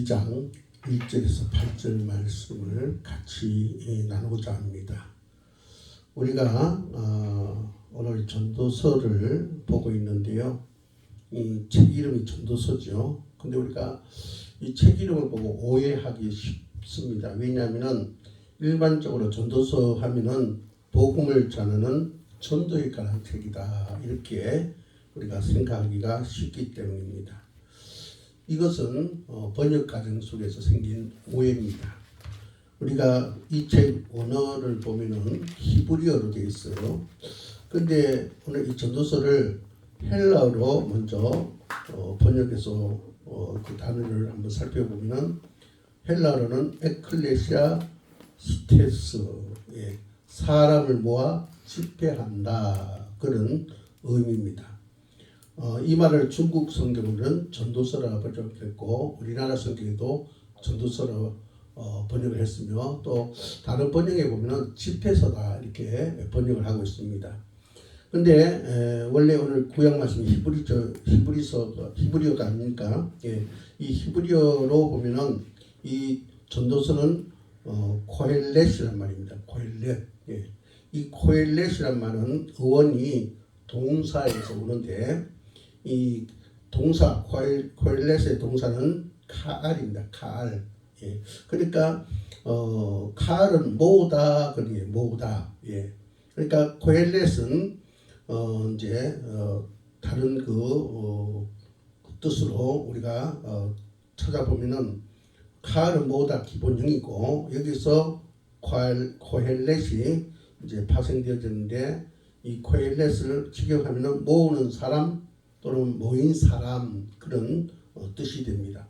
2장 1절에서 8절 말씀을 같이 나누고자 합니다. 우리가 오늘 전도서를 보고 있는데요. 이 책 이름이 전도서죠. 근데 우리가 이 책 이름을 보고 오해하기 쉽습니다. 왜냐하면 일반적으로 전도서 하면은 복음을 전하는 전도에 관한 책이다, 이렇게 우리가 생각하기가 쉽기 때문입니다. 이것은 번역 과정 속에서 생긴 오해입니다. 우리가 이 책 원어를 보면은 히브리어로 되어 있어요. 근데 오늘 이 전도서를 헬라어로 먼저 번역해서 그 단어를 한번 살펴보면은 헬라어로는 에클레시아 스테스, 사람을 모아 집회한다, 그런 의미입니다. 이 말을 중국 성경으로는 전도서라 번역했고 우리나라 성경에도 전도서로 번역을 했으며, 또 다른 번역에 보면은 집회서다, 이렇게 번역을 하고 있습니다. 근데 원래 오늘 구약 말씀이 히브리어가 아닙니까? 이 히브리어로 보면은 이 전도서는 코헬렛이란 말입니다. 코헬렛. 이 코헬렛이란 말은 어원이 동사에서 오는데, 이 동사 코헬렛의 동사는 카알입니다. 카알. 그러니까 카알은 모으다, 그러니 모으다. 그러니까 코헬렛은 이제 다른 그 뜻으로 우리가 찾아보면은 카알은 모으다 기본형이고, 여기서 코헬렛이 이제 파생되어졌는데, 이 코헬렛을 직역하면은 모으는 사람 또는 모인 사람, 그런 뜻이 됩니다.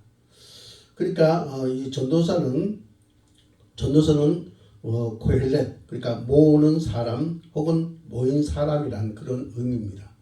그러니까 이 전도서는 코헬렛, 그러니까 모으는 사람 혹은 모인 사람이란 그런 의미입니다.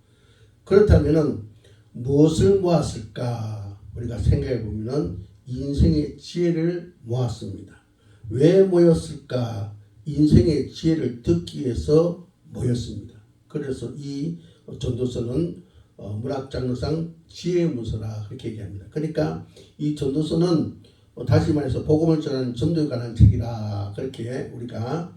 그렇다면은 무엇을 모았을까? 우리가 생각해 보면은 인생의 지혜를 모았습니다. 왜 모였을까? 인생의 지혜를 듣기 위해서 모였습니다. 그래서 이 전도서는 문학장르상 지혜의 문서라, 그렇게 얘기합니다. 그러니까 이 전도서는 다시 말해서 복음을 전하는 전도에 관한 책이라, 그렇게 우리가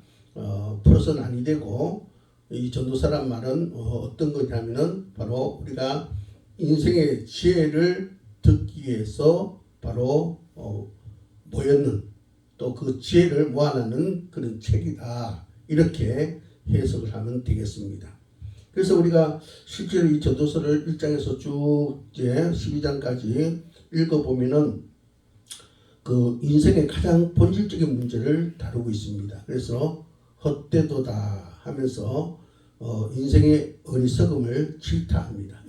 풀어서는 아니 되고, 이 전도서란 말은 어떤 거냐면은 바로 우리가 인생의 지혜를 듣기 위해서 바로 모였는, 또 그 지혜를 모아놓는 그런 책이다, 이렇게 해석을 하면 되겠습니다. 그래서 우리가 실제로 이 전도서를 1장에서 쭉 이제 12장까지 읽어보면은 그 인생의 가장 본질적인 문제를 다루고 있습니다. 그래서 헛되도다 하면서 인생의 어리석음을 질타합니다.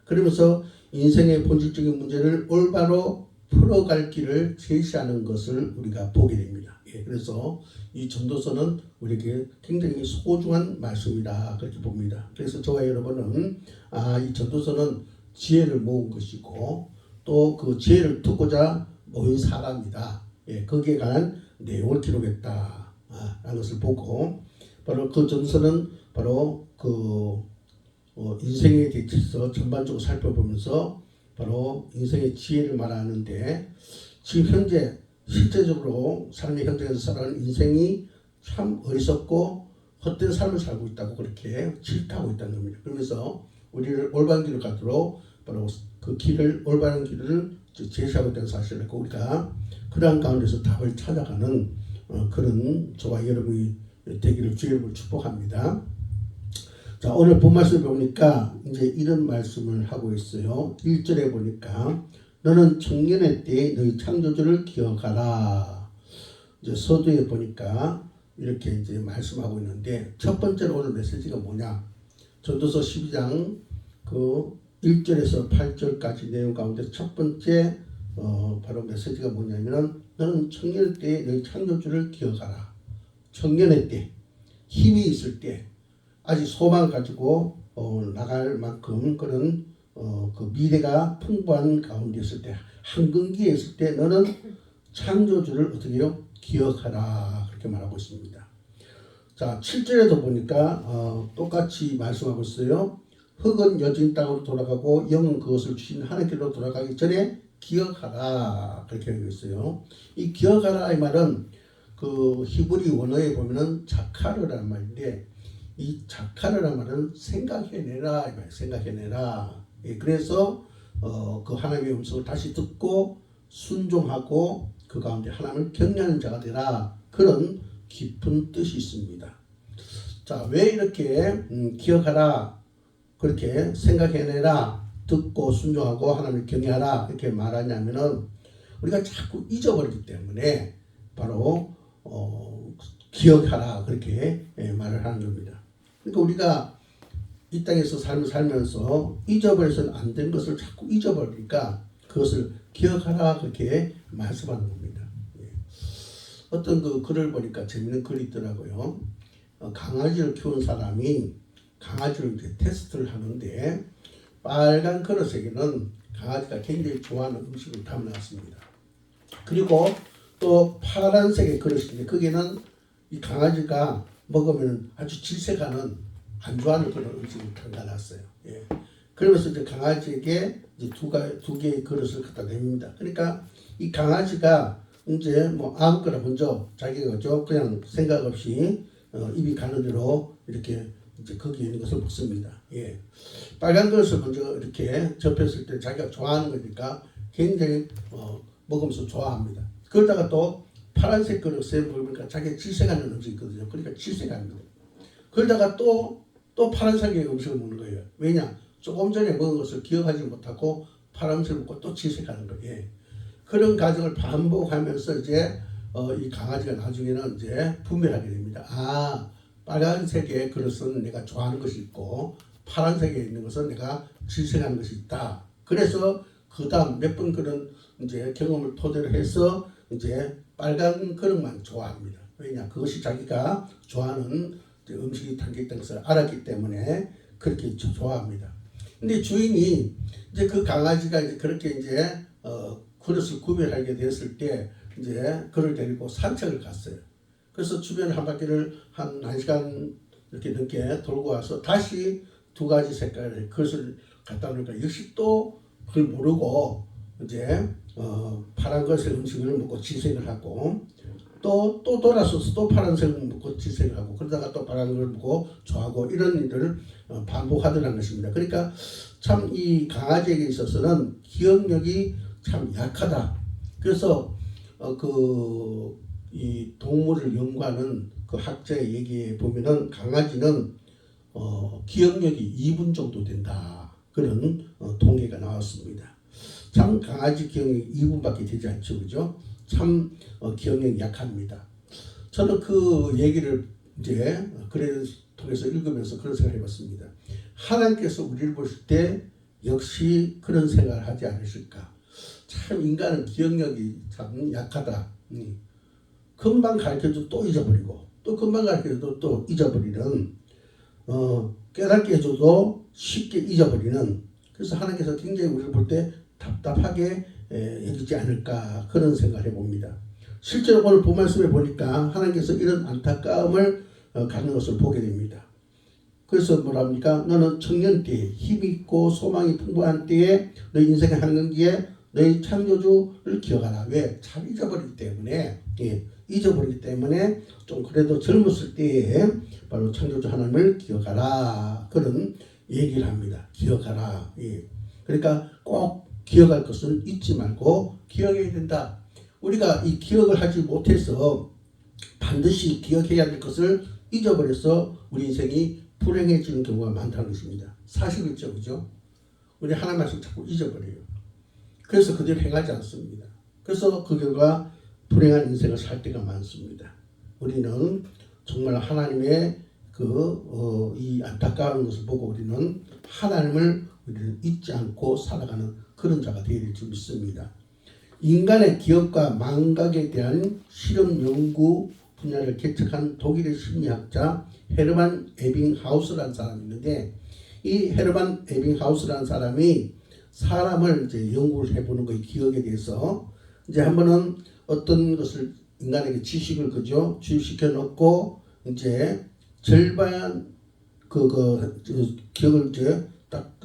그러면서 인생의 본질적인 문제를 올바로 풀어갈 길을 제시하는 것을 우리가 보게 됩니다. 그래서 이 전도서는 우리에게 굉장히 소중한 말씀이다, 그렇게 봅니다. 그래서 저와 여러분은 이 전도서는 지혜를 모은 것이고, 또 그 지혜를 듣고자 모인 사람이다, 거기에 관한 내용을 기록했다 라는 것을 보고, 바로 그 전도서는 바로 그 인생에 대해서 전반적으로 살펴보면서 바로 인생의 지혜를 말하는데, 지금 현재 실제적으로 삶의 현장에서 살아가는 인생이 참 어리석고 헛된 삶을 살고 있다고 그렇게 질타하고 있다는 겁니다. 그러면서 우리를 올바른 길을 가도록 바로 그 길을, 올바른 길을 제시하고 있다는 사실을 갖고 우리가 그러한 가운데서 답을 찾아가는 그런 저와 여러분이 되기를 주의 이름으로 축복합니다. 자, 오늘 본 말씀을 보니까 이제 이런 말씀을 하고 있어요. 1절에 보니까 너는 청년의 때에 너희 창조주를 기억하라. 이제 서두에 보니까 이렇게 이제 말씀하고 있는데, 첫 번째로 오늘 메시지가 뭐냐? 전도서 12장 그 1절에서 8절까지 내용 가운데 첫 번째 바로 메시지가 뭐냐면은 너는 청년의 때에 너희 창조주를 기억하라. 청년의 때, 힘이 있을 때, 아직 소망을 가지고 나갈 만큼 그런 그 미래가 풍부한 가운데 있을 때, 한근기에 있을 때 너는 창조주를 어떻게 해요? 기억하라, 그렇게 말하고 있습니다. 자, 7절에도 보니까 똑같이 말씀하고 있어요. 흙은 여진 땅으로 돌아가고 영은 그것을 주신 하나님께로 돌아가기 전에 기억하라 그렇게 하고 있어요. 이 기억하라 이 말은 그 히브리 원어에 보면은 자카르라는 말인데 이 자카르라는 말은 생각해내라 이 말, 생각해내라. 예, 그래서 그 하나님의 음성을 다시 듣고 순종하고 그 가운데 하나님을 경외하는 자가 되라 그런 깊은 뜻이 있습니다. 자, 왜 이렇게 기억하라 그렇게 생각해내라 듣고 순종하고 하나님을 경외하라 이렇게 말하냐면은 우리가 자꾸 잊어버리기 때문에 바로 기억하라 그렇게 말을 하는 겁니다. 그러니까 우리가 이 땅에서 삶을 살면서 잊어버려서는 안 된 것을 자꾸 잊어버리니까 그것을 기억하라 그렇게 말씀하는 겁니다. 어떤 그 글을 보니까 재밌는 글이 있더라고요. 강아지를 키운 사람이 강아지를 이제 테스트를 하는데 빨간 그릇에게는 강아지가 굉장히 좋아하는 음식을 담아놨습니다. 그리고 또 파란색의 그릇인데 거기에는 이 강아지가 먹으면 아주 질색하는 안 좋아하는 그런 음식을 담가놨어요. 예. 그러면서 이제 강아지에게 이제 두 개의 그릇을 갖다 냅니다. 그러니까 이 강아지가 이제 뭐 아무거나 먼저 자기가 그냥 생각 없이 입이 가는 대로 이렇게 이제 거기에 있는 것을 먹습니다. 예. 빨간 그릇을 먼저 이렇게 접했을 때 자기가 좋아하는 거니까 굉장히 먹으면서 좋아합니다. 그러다가 또 파란색 그릇에 먹으니까 자기가 질색하는 음식이 있거든요. 그러니까 질색합니다. 그러다가 또 파란색의 음식을 먹는 거예요. 왜냐? 조금 전에 먹은 것을 기억하지 못하고 파란색을 먹고 또 질색하는 거예요. 그런 과정을 반복하면서 이제 이 강아지가 나중에는 이제 분별하게 됩니다. 아, 빨간색의 그릇은 내가 좋아하는 것이 있고 파란색에 있는 것은 내가 질색하는 것이 있다. 그래서 그 다음 몇 번 그런 이제 경험을 토대로 해서 이제 빨간 그릇만 좋아합니다. 왜냐? 그것이 자기가 좋아하는 음식이 담겨있다는 것을 알았기 때문에 그렇게 좋아합니다. 근데 주인이 이제 그 강아지가 이제 그렇게 이제 그릇을 구별하게 됐을 때 이제 그를 데리고 산책을 갔어요. 그래서 주변 한 바퀴를 한 1시간 이렇게 넘게 돌고 와서 다시 두 가지 색깔의 그릇을 갖다 놓으니까 역시 또 그걸 모르고 이제 파란 것의 음식을 먹고 질색을 하고 또 돌아서서 또 파란색을 먹고 질색을 하고 그러다가 또 파란 걸 먹고 좋아하고 이런 일을 반복하더라는 것입니다. 그러니까 참 이 강아지에게 있어서는 기억력이 참 약하다. 그래서 이 동물을 연구하는 그 학자의 얘기에 보면은 강아지는 기억력이 2분 정도 된다. 그런 통계가 나왔습니다. 참 강아지 기억력이 2분밖에 되지 않죠, 그죠? 참 기억력이 약합니다. 저는 그 얘기를 이제 글을 통해서 읽으면서 그런 생각을 해봤습니다. 하나님께서 우리를 보실 때 역시 그런 생각을 하지 않으실까? 참 인간은 기억력이 참 약하다. 금방 가르쳐도 또 잊어버리고 또 금방 가르쳐도 또 잊어버리는 깨닫게 해줘도 쉽게 잊어버리는 그래서 하나님께서 굉장히 우리를 볼 때 답답하게 여기지 않을까 그런 생각을 해봅니다. 실제로 오늘 본 말씀에 보니까 하나님께서 이런 안타까움을 갖는 것을 보게 됩니다. 그래서 뭐랍니까? 너는 청년 때에 힘이 있고 소망이 풍부한 때에 너희 인생의 한경기에 너희 창조주를 기억하라. 왜? 잘 잊어버리기 때문에 잊어버리기 때문에 좀 그래도 젊었을 때에 바로 창조주 하나님을 기억하라. 그런 얘기를 합니다. 기억하라. 그러니까 꼭 기억할 것은 잊지 말고 기억해야 된다. 우리가 이 기억을 하지 못해서 반드시 기억해야 될 것을 잊어버려서 우리 인생이 불행해지는 경우가 많다는 것입니다. 사실이죠, 그죠? 우리 하나님 말씀 자꾸 잊어버려요. 그래서 그대로 행하지 않습니다. 그래서 그 결과 불행한 인생을 살 때가 많습니다. 우리는 정말 하나님의 이 안타까운 것을 보고 우리는 하나님을 우리는 잊지 않고 살아가는 그런 자가 되어야 될 줄 믿습니다. 인간의 기억과 망각에 대한 실험 연구 분야를 개척한 독일의 심리학자 헤르만 에빙하우스라는 사람이 있는데 이 헤르만 에빙하우스라는 사람이 사람을 이제 연구를 해보는 거예요. 기억에 대해서 이제 한번은 어떤 것을 인간에게 지식을 그죠 주입시켜 놓고 이제 절반 기억을 이제 딱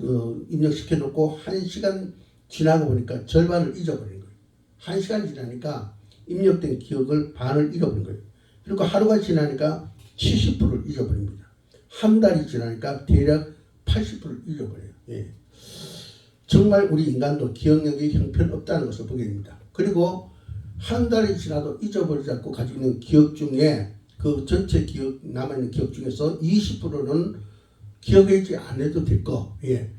입력시켜 놓고 1시간 지나고 보니까 절반을 잊어버린 거예요. 1시간 지나니까 입력된 기억을 반을 잃어버린 거예요. 그리고 하루가 지나니까 70%를 잊어버립니다. 한 달이 지나니까 대략 80%를 잊어버려요. 예. 정말 우리 인간도 기억력이 형편없다는 것을 보게 됩니다. 그리고 한 달이 지나도 잊어버리지 않고 가지고 있는 기억 중에 그 전체 기억, 남아있는 기억 중에서 20%는 기억하지 않아도 될 거, 예.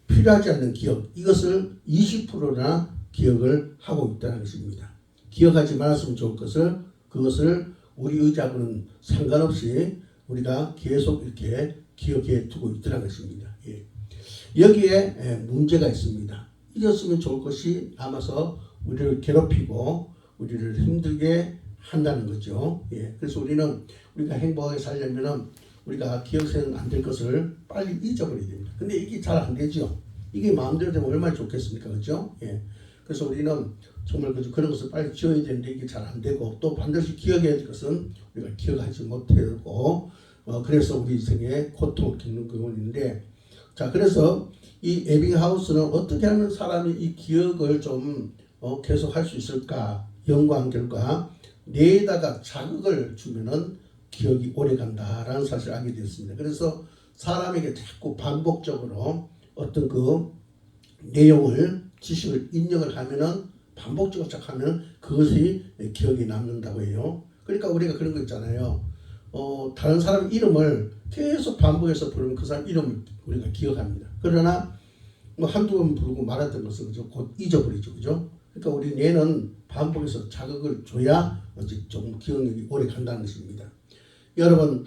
필요하지 않는 기억, 이것을 20%나 기억을 하고 있다는 것입니다. 기억하지 말았으면 좋을 것을, 그것을 우리 의지하고는 상관없이 우리가 계속 이렇게 기억해 두고 있더라는 것입니다. 예. 여기에 문제가 있습니다. 잊었으면 좋을 것이 남아서 우리를 괴롭히고 우리를 힘들게 한다는 거죠. 예. 그래서 우리가 행복하게 살려면은 우리가 기억세는 안 될 것을 빨리 잊어버려야 됩니다. 근데 이게 잘 안 되죠. 이게 마음대로 되면 얼마나 좋겠습니까? 그죠? 예. 그래서 우리는 정말 그런 것을 빨리 지어야 되는데 이게 잘 안 되고 또 반드시 기억해야 될 것은 우리가 기억하지 못하고 그래서 우리 인생에 고통을 겪는 경우인데 자, 그래서 이 에빙하우스는 어떻게 하면 사람이 이 기억을 좀 계속 할 수 있을까 연구한 결과 뇌에다가 자극을 주면은 기억이 오래 간다라는 사실을 알게 되었습니다. 그래서 사람에게 자꾸 반복적으로 어떤 그 내용을 지식을 입력을 하면은 반복적으로 하면 그것이 기억에 남는다고 해요. 그러니까 우리가 그런 거 있잖아요. 다른 사람 이름을 계속 반복해서 부르면 그 사람 이름을 우리가 기억합니다. 그러나 뭐 한두 번 부르고 말았던 것을 그죠? 곧 잊어버리죠. 그죠? 그러니까 우리 뇌는 반복해서 자극을 줘야 좀 기억력이 오래 간다는 것입니다. 여러분,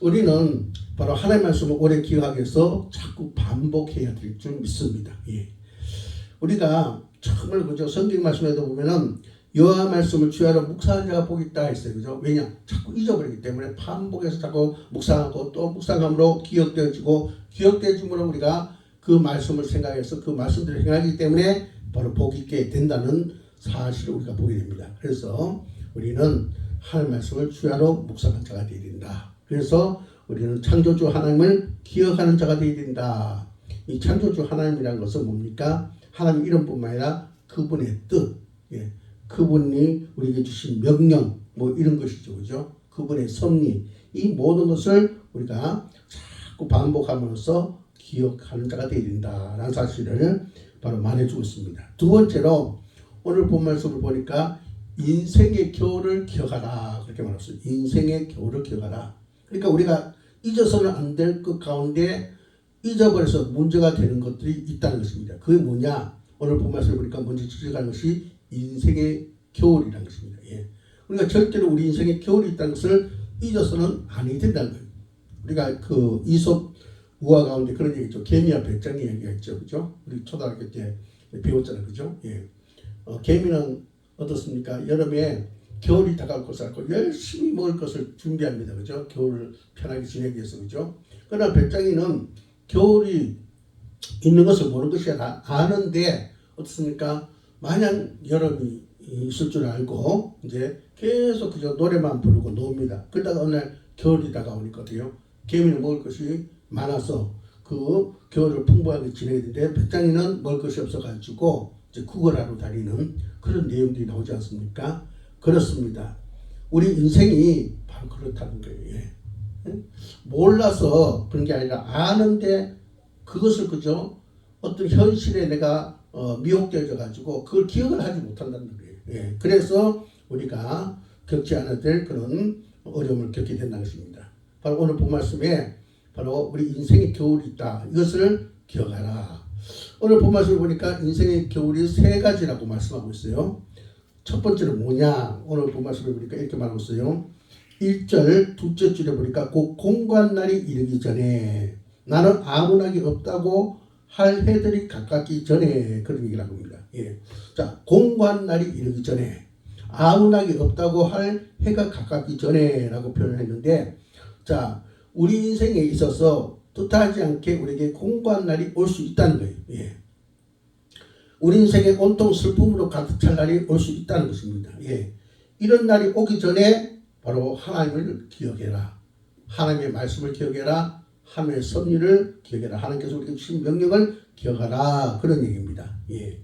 우리는 바로 하나님의 말씀을 오래 기억하기 위해서 자꾸 반복해야 될 줄 믿습니다. 예. 우리가 정말 그죠? 성경 말씀에도 보면은 여호와 말씀을 주야로 묵상하는 자가 복이 있다 했어요. 그죠? 왜냐? 자꾸 잊어버리기 때문에 반복해서 자꾸 묵상하고 또 묵상함으로 기억되어지고 기억되어짐으로 우리가 그 말씀을 생각해서 그 말씀들을 행하기 때문에 바로 복 있게 된다는 사실을 우리가 보게 됩니다. 그래서 우리는 하나님의 말씀을 주야로 묵상하는 자가 되어야 된다. 그래서 우리는 창조주 하나님을 기억하는 자가 되어야 된다. 이 창조주 하나님이라는 것은 뭡니까? 하나님 이름뿐만 아니라 그분의 뜻, 예. 그분이 우리에게 주신 명령, 뭐 이런 것이죠. 그죠? 그분의 섭리, 이 모든 것을 우리가 자꾸 반복함으로써 기억하는 자가 되어야 된다라는 사실을 바로 말해주고 있습니다. 두 번째로 오늘 본 말씀을 보니까 인생의 겨울을 기억하라 그렇게 말했어요. 인생의 겨울을 기억하라. 그러니까 우리가 잊어서는 안 될 것 가운데 잊어버려서 문제가 되는 것들이 있다는 것입니다. 그게 뭐냐? 오늘 본 말씀을 보니까 먼저 지적하는 것이 인생의 겨울이라는 것입니다. 예. 우리가 절대로 우리 인생에 겨울이 있다는 것을 잊어서는 아니 된다는 거예요. 우리가 그 이솝 우화 가운데 그런 얘기 있죠. 개미와 배짱이 얘기가 있죠. 그죠? 우리 초등학교 때 배웠잖아요. 그죠? 예. 개미는 어떻습니까? 여름에 겨울이 다가올 것을 알고 열심히 먹을 것을 준비합니다. 그죠? 겨울을 편하게 지내기 위해서. 그죠? 그러나 배짱이는 겨울이 있는 것을 모르는 것이 아는데 어떻습니까? 마냥 여름이 있을 줄 알고 이제 계속 그저 노래만 부르고 놉니다. 그러다가 어느 날 겨울이 다가오니까 어때요? 개미는 먹을 것이 많아서 그 겨울을 풍부하게 지내야 되는데 배짱이는 먹을 것이 없어가지고 이제 구걸하러 다니는 그런 내용들이 나오지 않습니까? 그렇습니다. 우리 인생이 바로 그렇다는 거예요. 예. 몰라서 그런 게 아니라 아는데 그것을 그저 어떤 현실에 내가 미혹되어져 가지고 그걸 기억을 하지 못한다는 거예요. 예. 그래서 우리가 겪지 않아야 될 그런 어려움을 겪게 된다는 것입니다. 바로 오늘 본 말씀에 바로 우리 인생의 겨울이 있다. 이것을 기억하라. 오늘 본 말씀을 보니까 인생의 겨울이 세 가지라고 말씀하고 있어요. 첫 번째는 뭐냐? 오늘 본 말씀을 보니까 이렇게 말하고 있어요. 1절 둘째 줄에 보니까 곧 공고한 날이 이르기 전에 나는 아무 낙이 없다고 할 해들이 가깝기 전에 그런 얘기를 합니다. 예. 자, 공고한 날이 이르기 전에 아무 낙이 없다고 할 해가 가깝기 전에라고 표현했는데 자, 우리 인생에 있어서 뜻하지 않게 우리에게 공고한 날이 올 수 있다는 거예요. 예. 우리 인생에 온통 슬픔으로 가득 찰 날이 올 수 있다는 것입니다. 예. 이런 날이 오기 전에 바로 하나님을 기억해라. 하나님의 말씀을 기억해라. 하나님의 섭리를 기억해라. 하나님께서 우리에게 주신 명령을 기억하라. 그런 얘기입니다. 예.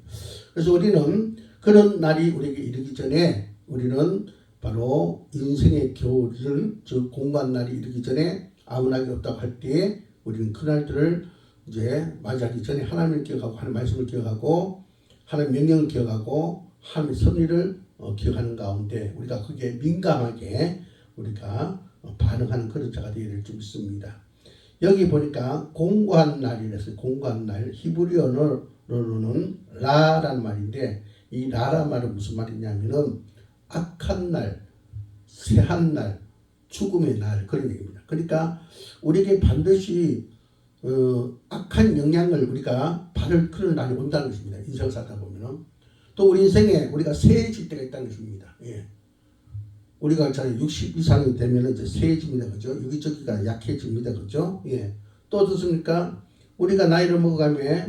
그래서 우리는 그런 날이 우리에게 이르기 전에 우리는 바로 인생의 겨울을 즉 공부한 날이 이르기 전에 아무 날이 없다고 할 때에 우리는 그 날들을 이제 맞이하기 전에 하나님을 기억하고 하나님 말씀을 기억하고 하나님 명령을 기억하고 하나님의 섭리를 기억하는 가운데 우리가 그게 민감하게 우리가 반응하는 그런 자가 되어야 될 줄 믿습니다. 여기 보니까 공고한 날이라서 공고한 날 히브리어로는 라라는 말인데 이 라라는 말은 무슨 말이냐면은 악한 날, 새한 날, 죽음의 날 그런 얘기입니다. 그러니까 우리에게 반드시 악한 영향을 우리가 받을 그런 날이 온다는 것입니다. 인생을 살다 보면은 또 우리 인생에 우리가 세해질 때가 있다는 것입니다. 예. 우리가 잘 60 이상이 되면 이제 세해집니다. 그죠? 여기저기가 약해집니다. 그죠? 예. 또 어떻습니까? 우리가 나이를 먹어가며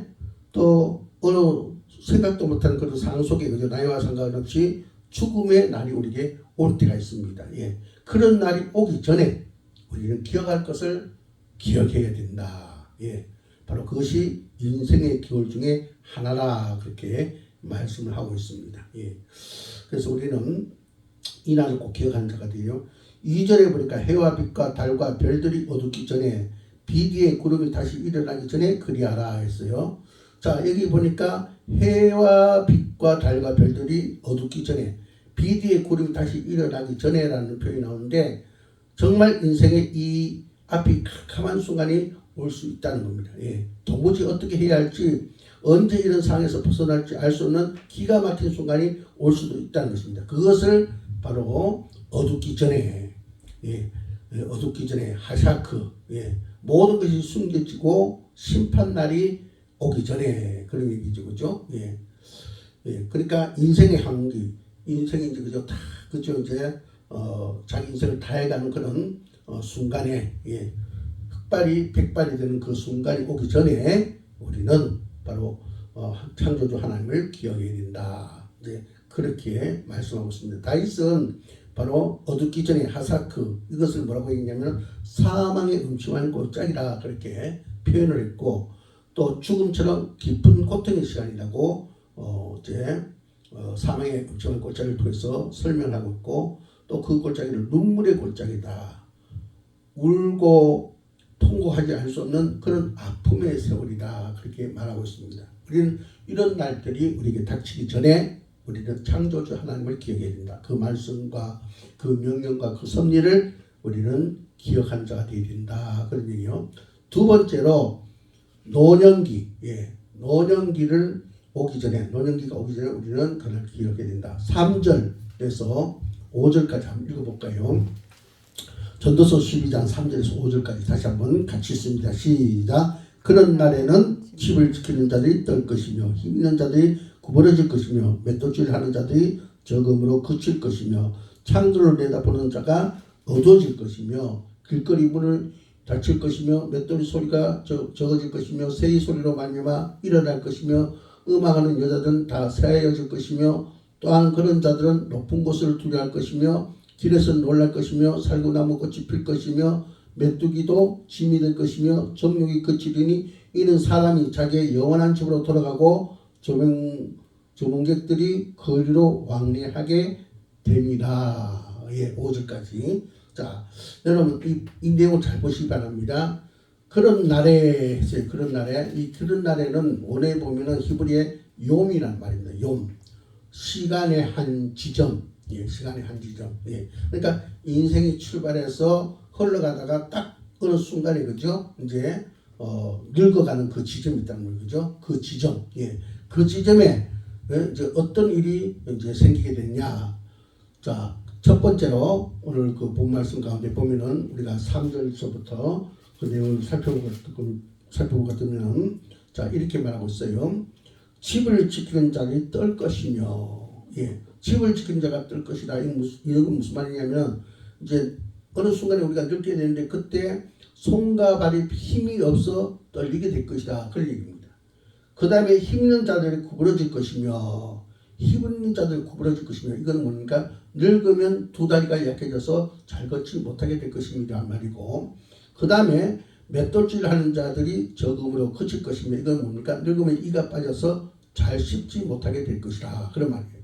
또 어느 생각도 못하는 그런 상황 속에 그죠? 나이와 상관없이 죽음의 날이 우리에게 올 때가 있습니다. 예. 그런 날이 오기 전에 우리는 기억할 것을 기억해야 된다. 예. 바로 그것이 인생의 겨울 중에 하나라 그렇게 말씀을 하고 있습니다. 예. 그래서 우리는 이 날을 꼭 기억하는 자가 되요. 2절에 보니까 해와 빛과 달과 별들이 어둡기 전에 비 뒤에 구름이 다시 일어나기 전에 그리하라 했어요. 자, 여기 보니까 해와 빛과 달과 별들이 어둡기 전에 비 뒤에 구름이 다시 일어나기 전에라는 표현이 나오는데 정말 인생의 이 앞이 캄캄한 순간이 올 수 있다는 겁니다. 예. 도무지 어떻게 해야 할지 언제 이런 상황에서 벗어날지 알 수 없는 기가 막힌 순간이 올 수도 있다는 것입니다. 그것을 바로 어둡기 전에 예. 어둡기 전에 하샤크 예. 모든 것이 숨겨지고 심판날이 오기 전에 그런 얘기죠. 그죠? 예. 예. 그러니까 인생의 한기 인생이 이제 그죠? 다 그죠? 이제 자기 인생을 다해가는 그런 순간에 예. 흑발이 백발이 되는 그 순간이 오기 전에 우리는 바로 창조주 하나님을 기억해야 된다. 이제 그렇게 말씀하고 있습니다. 다윗은 바로 어둡기 전에 하사크 이것을 뭐라고 했냐면 사망의 음침한 골짜기라 그렇게 표현을 했고 또 죽음처럼 깊은 고통의 시간이라고 이제 사망의 음침한 골짜기를 통해서 설명하고 있고 또 그 골짜기를 눈물의 골짜기다. 울고 통곡하지 않을 수 없는 그런 아픔의 세월이다. 그렇게 말하고 있습니다. 우리는 이런 날들이 우리에게 닥치기 전에 우리는 창조주 하나님을 기억해야 된다. 그 말씀과 그 명령과 그 섭리를 우리는 기억한 자가 되어야 된다. 그런 얘기요. 두 번째로 노년기. 예. 노년기가 오기 전에 우리는 그날 기억해야 된다. 3절에서 5절까지 한번 읽어볼까요? 전도서 12장 3절에서 5절까지 다시 한번 같이 읽습니다. 시작. 그런 날에는 집을 지키는 자들이 떨 것이며 힘 있는 자들이 구부러질 것이며 맷돌질 하는 자들이 적음으로 그칠 것이며 창조를 내다보는 자가 어두워질 것이며 길거리 문을 닫힐 것이며 맷돌이 소리가 적어질 것이며 새의 소리로 말미암아 일어날 것이며 음악하는 여자들은 다 새하여질 것이며 또한 그런 자들은 높은 곳을 두려워할 것이며 길에서 놀랄 것이며 살구나무 꽃이 필 것이며 메뚜기도 짐이 될 것이며 정욕이 그치리니 이는 사람이 자기의 영원한 집으로 돌아가고 조문객들이 거리로 왕래하게 됩니다. 예, 5절까지. 자, 여러분 이 내용을 잘 보시기 바랍니다. 그런 날에는 원어에 보면은 히브리의 욤이란 말입니다. 욤. 시간의 한 지점. 예, 시간의 한 지점. 예. 그러니까 인생이 출발해서 흘러가다가 딱 어느 순간에 그죠? 이제 늙어가는 그 지점이 있다는 거죠. 그죠? 그 지점. 예. 그 지점에 이제 어떤 일이 이제 생기게 됐냐. 자, 첫 번째로 오늘 그 본 말씀 가운데 보면은 우리가 3절서부터 그 내용을 살펴보고 같으면 자, 이렇게 말하고 있어요. 집을 지키는 자들이 떨 것이며, 예. 집을 지키는 자가 뜰 것이다. 이건 무슨 말이냐면 이제 어느 순간에 우리가 늙게 되는데 그때 손과 발이 힘이 없어 떨리게 될 것이다. 그런 얘기입니다. 그 다음에 힘 있는 자들이 구부러질 것이며 이건 뭡니까? 늙으면 두 다리가 약해져서 잘 걷지 못하게 될 것입니다. 말이고 그 다음에 맷돌질 하는 자들이 적음으로 그칠 것이며 이건 뭡니까? 늙으면 이가 빠져서 잘 씹지 못하게 될 것이다. 그런 말이에요.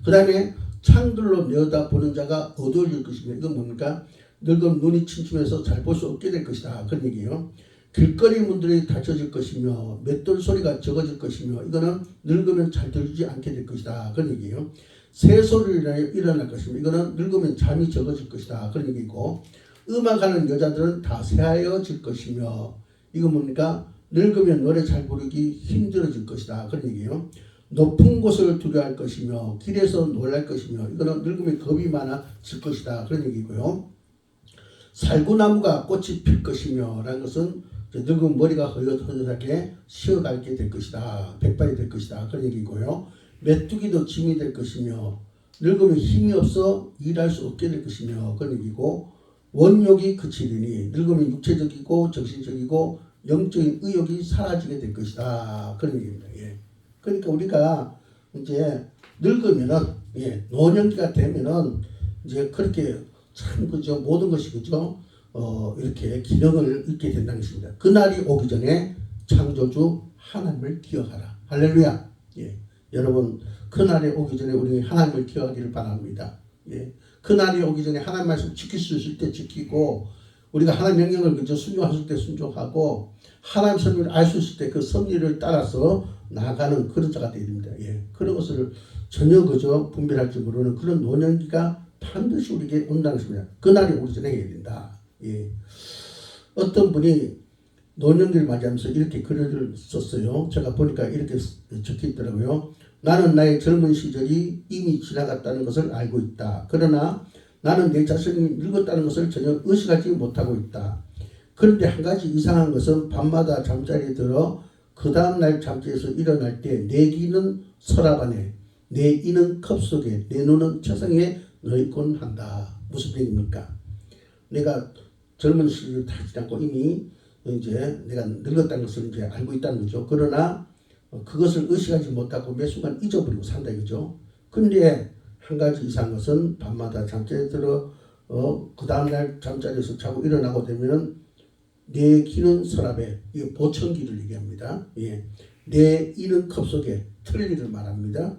그 다음에 창들로 내어다보는 자가 어두워질 것이며 이건 뭡니까? 늙으면 눈이 침침해서 잘 볼 수 없게 될 것이다. 그런 얘기예요. 길거리 문들이 닫혀질 것이며 맷돌 소리가 적어질 것이며 이거는 늙으면 잘 들리지 않게 될 것이다. 그런 얘기예요. 새 소리가 일어날 것이며 이거는 늙으면 잠이 적어질 것이다. 그런 얘기고 음악하는 여자들은 다 새하여질 것이며 이건 뭡니까? 늙으면 노래 잘 부르기 힘들어질 것이다. 그런 얘기예요. 높은 곳을 두려워할 것이며 길에서 놀랄 것이며 이거는 늙으면 겁이 많아질 것이다. 그런 얘기고요. 살구나무가 꽃이 필 것이며 라는 것은 늙은 머리가 허젓허젓하게 쉬어가게 될 것이다. 백발이 될 것이다. 그런 얘기고요. 메뚜기도 짐이 될 것이며 늙으면 힘이 없어 일할 수 없게 될 것이며 그런 얘기고 원욕이 그치리니 늙으면 육체적이고 정신적이고 영적인 의욕이 사라지게 될 것이다. 그런 얘기입니다. 예. 그러니까 우리가 이제 늙으면은 노년기가 되면은 이제 그렇게 참 그죠 모든 것이 그죠 이렇게 기능을 잃게 된다는 것입니다. 그날이 오기 전에 창조주 하나님을 기억하라. 할렐루야. 예. 여러분 그날이 오기 전에 우리 하나님을 기억하기를 바랍니다. 예. 그날이 오기 전에 하나님 말씀 지킬 수 있을 때 지키고 우리가 하나님 명령을 그저 순종하실 때 순종하고 하나님 섭리를 알 수 있을 때 그 섭리를 따라서 나아가는 그런 자가 되어야 됩니다. 예. 그런 것을 전혀 그저 분별할 줄 모르는 그런 노년기가 반드시 우리에게 온다는 것입니다. 그날이 오기 전에 해야 된다. 예. 어떤 분이 노년기를 맞이하면서 이렇게 글을 썼어요. 제가 보니까 이렇게 적혀 있더라고요. 나는 나의 젊은 시절이 이미 지나갔다는 것을 알고 있다. 그러나 나는 내 자신이 늙었다는 것을 전혀 의식하지 못하고 있다. 그런데 한 가지 이상한 것은 밤마다 잠자리에 들어 그 다음날 잠자리에서 일어날 때 내 귀는 서랍 안에 내 이는 컵 속에 내 눈은 책상에 넣있곤 한다. 무슨 얘기입니까? 내가 젊은 시절을 다 지나고 이미 이제 내가 늙었다는 것을 이제 알고 있다는 거죠. 그러나 그것을 의식하지 못하고 매 순간 잊어버리고 산다 이거죠. 근데 한 가지 이상한 것은 밤마다 잠자리에 들어 그 다음날 잠자리에서 자고 일어나고 되면은 내 귀는 서랍에 이 보청기를 얘기합니다. 예. 내 이는 컵 속에 틀니를 말합니다.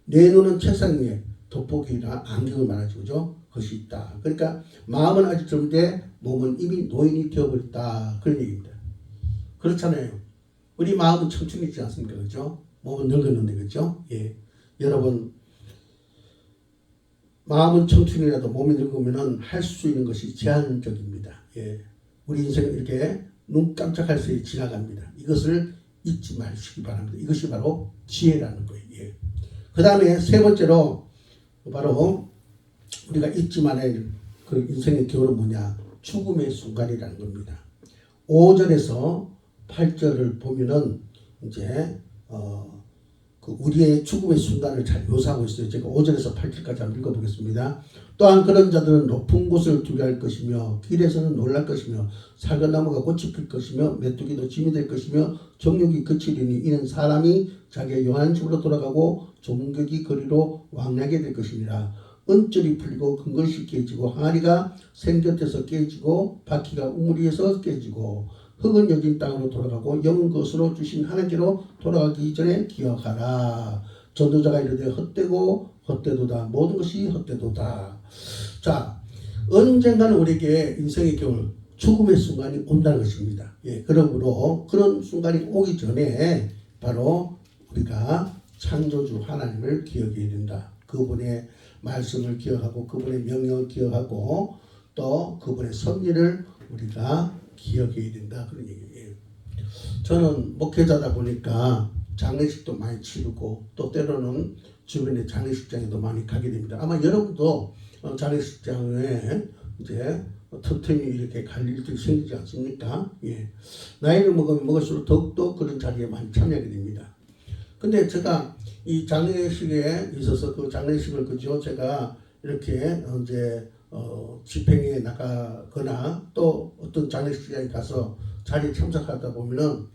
내 눈은 책상 위에 돋보기나 안경을 말하죠. 그죠? 그것이 있다. 그러니까 마음은 아직 젊은데 몸은 이미 노인이 되어버렸다. 그런 얘기입니다. 그렇잖아요. 우리 마음은 청춘이지 않습니까? 그죠? 몸은 늙었는데 그죠? 예. 여러분 마음은 청춘이라도 몸이 늙으면 할 수 있는 것이 제한적입니다. 예. 우리 인생은 이렇게 눈 깜짝할 새에 지나갑니다. 이것을 잊지 마시기 바랍니다. 이것이 바로 지혜라는 거예요. 예. 그 다음에 세 번째로 바로 우리가 잊지 말아야 그 인생의 교훈은 뭐냐? 죽음의 순간이라는 겁니다. 5절에서 8절을 보면은 이제 그 우리의 죽음의 순간을 잘 묘사하고 있어요. 제가 5절에서 8절까지 한번 읽어보겠습니다. 또한 그런 자들은 높은 곳을 두려워할 것이며 길에서는 놀랄 것이며 살건나무가 꽃이 필 것이며 메뚜기도 짐이 될 것이며 정욕이 그치리니 이는 사람이 자기의 영한 집으로 돌아가고 종격이 거리로 왕래하게 될 것입니다. 은줄이 풀리고 근것이 깨지고 항아리가 생곁에서 깨지고 바퀴가 우물이에서 깨지고 흙은 여긴 땅으로 돌아가고 영은 것으로 주신 하나님께로 돌아가기 전에 기억하라. 전도자가 이르되 헛되고 헛되도다. 모든 것이 헛되도다. 자, 언젠가는 우리에게 인생의 교훈, 죽음의 순간이 온다는 것입니다. 예, 그러므로 그런 순간이 오기 전에 바로 우리가 창조주 하나님을 기억해야 된다. 그분의 말씀을 기억하고 그분의 명령을 기억하고 또 그분의 섭리를 우리가 기억해야 된다. 그런 얘기예요. 저는 목회자다 보니까 장례식도 많이 치르고 또 때로는 주변의 장례식장에도 많이 가게 됩니다. 아마 여러분도 장례식장에 이제 틈틈이 이렇게 갈 일들이 생기지 않습니까? 예. 나이를 먹으면 먹을수록 더욱더 그런 자리에 많이 참여하게 됩니다. 근데 제가 이 장례식에 있어서 그 장례식을 그죠? 제가 이렇게 이제 집행에 나가거나 또 어떤 장례식장에 가서 자리에 참석하다 보면은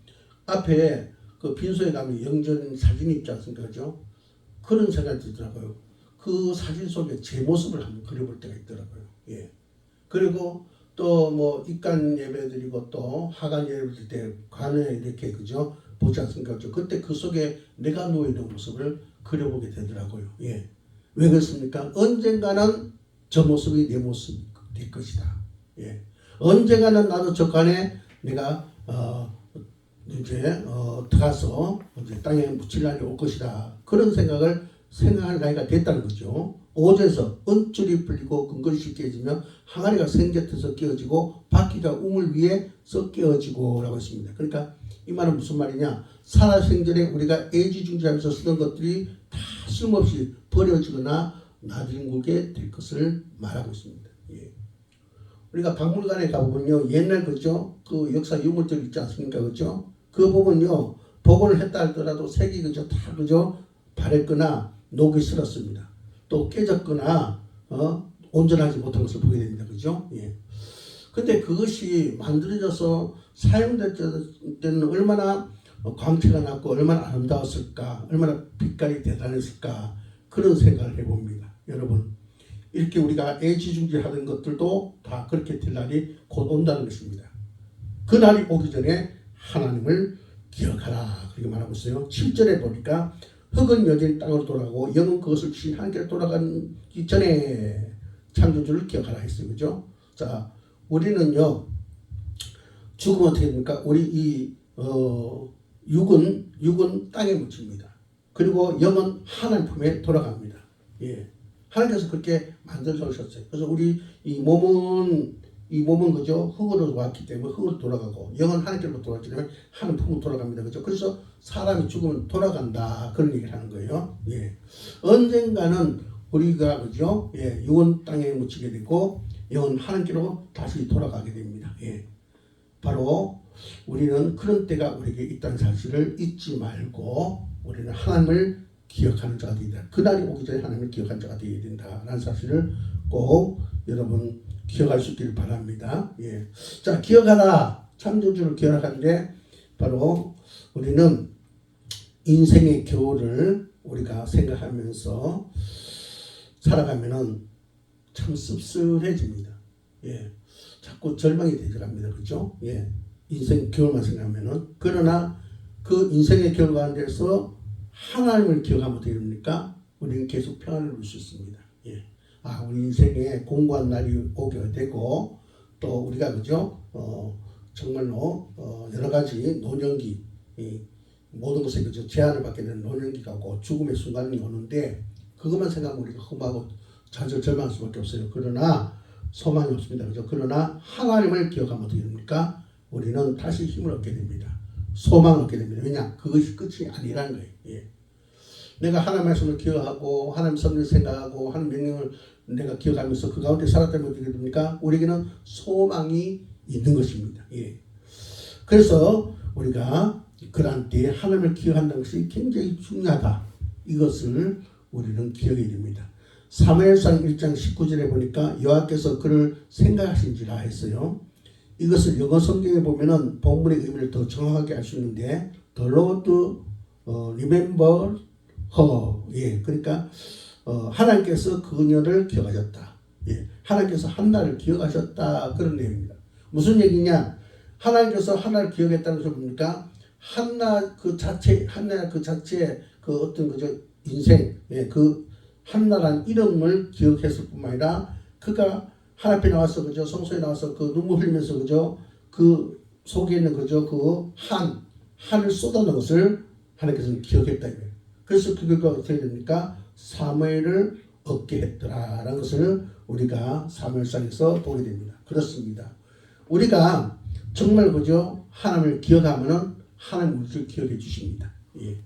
앞에 그 빈소에 가면 영전 사진이 있지 않습니까? 그죠? 그런 생각이 들더라고요. 그 사진 속에 제 모습을 한번 그려볼 때가 있더라고요. 예. 그리고 또 뭐 입간 예배 드리고 또 하간 예배 드릴 때 관에 이렇게 그죠? 보지 않습니까? 그때 그 속에 내가 놓여있는 모습을 그려보게 되더라고요. 예. 왜 그렇습니까? 언젠가는 저 모습이 내 모습이 될 것이다. 예. 언젠가는 나도 저 간에 내가 이제 들어가서 이제 땅에 묻힐 날이 올 것이다. 그런 생각할 나이가 됐다는 거죠. 오제에서 언줄이 풀리고 근거리씩 깨지며 항아리가 생겨서 끼어지고 바퀴가 우물 위에 서 끼어지고 라고 했습니다. 그러니까 이 말은 무슨 말이냐? 살아생전에 우리가 애지중지하면서 쓰던 것들이 다 쓸모없이 버려지거나 나중에 될 것을 말하고 있습니다. 예. 우리가 박물관에 가보면요, 옛날 그죠? 그 역사 유물들 있지 않습니까? 그죠? 그 보면요, 복원을 했다 할더라도 색이 그죠? 다 그죠? 바랬거나 녹이 슬었습니다. 또 깨졌거나 온전하지 못한 것을 보게 됩니다. 그죠? 예. 근데 그것이 만들어져서 사용될 때는 얼마나 광채가 났고 얼마나 아름다웠을까, 얼마나 빛깔이 대단했을까, 그런 생각을 해봅니다. 여러분, 이렇게 우리가 애지중지하던 것들도 다 그렇게 될 날이 곧 온다는 것입니다. 그 날이 오기 전에 하나님을 기억하라, 그렇게 말하고 있어요. 7절에 보니까 흙은 여전히 땅으로 돌아가고 영은 그것을 주신 하나님께로 돌아가기 전에 창조주를 기억하라 했어요. 그죠? 자, 우리는요, 죽으면 어떻게 됩니까? 우리 이 육은 땅에 묻힙니다. 그리고 영은 하나님 품에 돌아갑니다. 예. 하나님께서 그렇게 만들어 주셨어요. 그래서 우리 이 몸은 그죠? 흙으로 왔기 때문에 흙으로 돌아가고, 영은 하나님께로 돌아갔기 때문에 하나님 품으로 돌아갑니다. 그죠? 그래서 사람이 죽으면 돌아간다, 그런 얘기를 하는 거예요. 예. 언젠가는 우리가 그죠? 예. 육은 땅에 묻히게 되고 영은 하나님께로 다시 돌아가게 됩니다. 예. 바로 우리는 그런 때가 우리에게 있다는 사실을 잊지 말고 우리는 하나님을 기억하는 자가 되어야 된다. 그날이 오기 전에 하나님을 기억하는 자가 되어야 된다라는 사실을 꼭 여러분 기억할 수 있기를 바랍니다. 예. 자, 기억하라. 창조주를 기억하는데 바로 우리는 인생의 교훈을 우리가 생각하면서 살아가면은 참 씁쓸해집니다. 예. 자꾸 절망이 되어갑니다. 그죠? 예. 인생 교훈만 생각하면은. 그러나 그 인생의 교훈 가운데서 하나님을 기억하면 어떻게 됩니까? 우리는 계속 평안을 누릴 수 있습니다. 예. 아, 우리 인생에 공고한 날이 오게 되고, 또 우리가 그죠? 정말로 여러 가지 노년기, 모든 것에 그죠? 제한을 받게 되는 노년기가 오고 죽음의 순간이 오는데, 그것만 생각하면 우리가 험하고 자주 절망할 수밖에 없어요. 그러나 소망이 없습니다. 그죠? 그러나 하나님을 기억하면 어떻게 됩니까? 우리는 다시 힘을 얻게 됩니다. 소망을 얻게 됩니다. 왜냐? 그것이 끝이 아니라는 거예요. 예. 내가 하나님 말씀을 기억하고 하나님 섭리를 생각하고 하나님 명령을 내가 기억하면서 그 가운데 살았다면 어떻게 됩니까? 우리에게는 소망이 있는 것입니다. 예. 그래서 우리가 그러한 때에 하나님을 기억한다는 것이 굉장히 중요하다. 이것을 우리는 기억해야 됩니다. 사무엘상 1장 19절에 보니까 여호와께서 그를 생각하신지라 했어요. 이것을 영어 성경에 보면은 본문의 의미를 더 정확하게 알 수 있는데 The Lord remember her. 예, 그러니까 하나님께서 그녀를 기억하셨다. 예, 하나님께서 한나를 기억하셨다, 그런 내용입니다. 무슨 얘기냐? 하나님께서 한나를 기억했다는 것을 뭡니까? 한나 그 자체 그 어떤 그저 인생, 예, 그 한나란 이름을 기억했을 뿐만 아니라 그가 하나님 앞에 나와서 그저 성소에 나와서 그 눈물 흘리면서 그저 그 속에 있는 그저 그 한을 쏟아놓은 것을 하나님께서는 기억했다. 그래서 그가 어떻게 됩니까? 사무엘을 얻게 했더라라는 것을 우리가 사무엘상에서 보게 됩니다. 그렇습니다. 우리가 정말 그저 하나님을 기억하면은 하나님 우리를 기억해 주십니다. 예.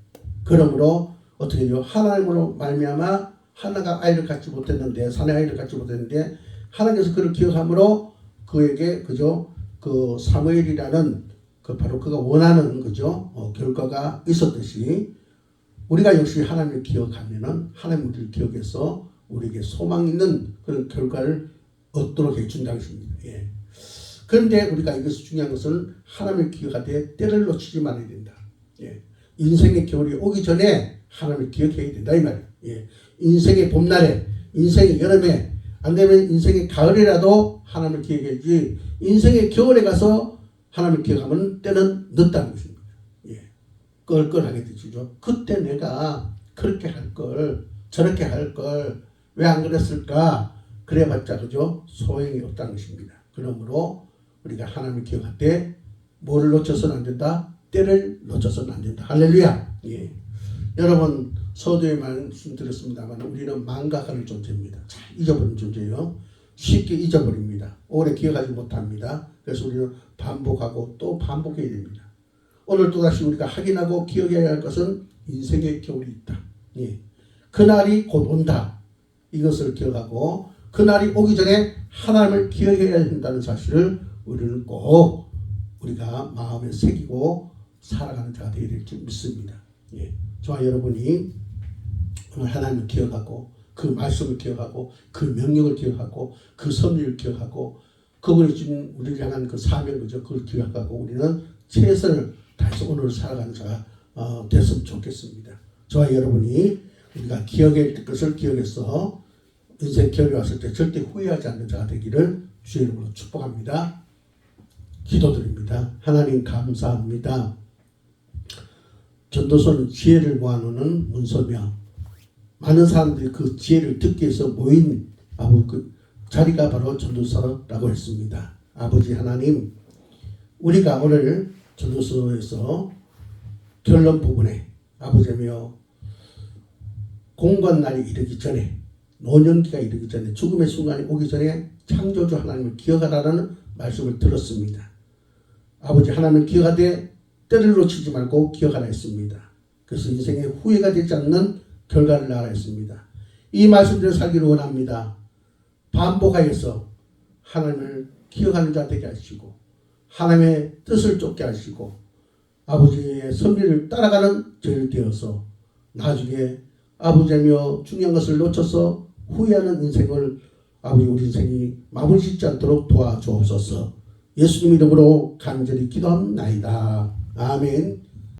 그러므로 어떻게 해요? 하나님으로 말미암아 하나가 아이를 갖지 못했는데, 사내 아이를 갖지 못했는데 하나님께서 그를 기억함으로 그에게 그저 그 사무엘이라는 그 바로 그가 원하는 그죠 결과가 있었듯이 우리가 역시 하나님을 기억하면은 하나님 우리를 기억해서 우리에게 소망 있는 그런 결과를 얻도록 해준다는 것입니다. 예. 그런데 우리가 이것이 중요한 것은 하나님을 기억하되 때를 놓치지 말아야 된다. 예. 인생의 겨울이 오기 전에 하나님을 기억해야 된다, 이 말이에요. 예. 인생의 봄날에, 인생의 여름에, 안 되면 인생의 가을이라도 하나님을 기억해야지, 인생의 겨울에 가서 하나님을 기억하면 때는 늦다는 것입니다. 예. 껄껄하게 되죠. 그때 내가 그렇게 할 걸, 저렇게 할 걸 왜 안 그랬을까? 그래봤자 그죠? 소용이 없다는 것입니다. 그러므로 우리가 하나님을 기억할 때 뭐를 놓쳐서는 안 된다? 때를 놓쳐서는 안 된다. 할렐루야. 예. 여러분 서두에 말씀드렸습니다만 우리는 망각하는 존재입니다. 잘 잊어버리는 존재예요. 쉽게 잊어버립니다. 오래 기억하지 못합니다. 그래서 우리는 반복하고 또 반복해야 됩니다. 오늘 또다시 우리가 확인하고 기억해야 할 것은 인생의 겨울이 있다. 예. 그날이 곧 온다. 이것을 기억하고 그날이 오기 전에 하나님을 기억해야 한다는 사실을 우리는 꼭 우리가 마음에 새기고 살아가는 자가 되어야 될 줄 믿습니다. 예. 저와 여러분이 오늘 하나님을 기억하고 그 말씀을 기억하고 그 명령을 기억하고 그 섭리를 기억하고 그분이 주신 우리를 향한 그 사명이죠. 그걸 기억하고 우리는 최선을 다해서 오늘 살아가는 자가 됐으면 좋겠습니다. 저와 여러분이 우리가 기억해야 될 것을 기억해서 인생 겨울이 왔을 때 절대 후회하지 않는 자가 되기를 주의 이름으로 축복합니다. 기도드립니다. 하나님 감사합니다. 전도서는 지혜를 모아놓는 문서며 많은 사람들이 그 지혜를 듣기 위해서 모인 그 자리가 바로 전도서라고 했습니다. 아버지 하나님, 우리가 오늘 전도서에서 결론 부분에 아버지며 공관날이 이르기 전에 노년기가 이르기 전에 죽음의 순간이 오기 전에 창조주 하나님을 기억하라는 말씀을 들었습니다. 아버지 하나님을 기억하되 때를 놓치지 말고 기억하라 했습니다. 그래서 인생에 후회가 되지 않는 결과를 낳아라 했습니다. 이 말씀대로 살기를 원합니다. 반복하여서 하나님을 기억하는 자 되게 하시고 하나님의 뜻을 쫓게 하시고 아버지의 섭리를 따라가는 저희를 되어서 나중에 아버지며 중요한 것을 놓쳐서 후회하는 인생을 아버지 우리 인생이 마무리 짓지 않도록 도와주옵소서. 예수님 이름으로 간절히 기도합나이다. 아멘.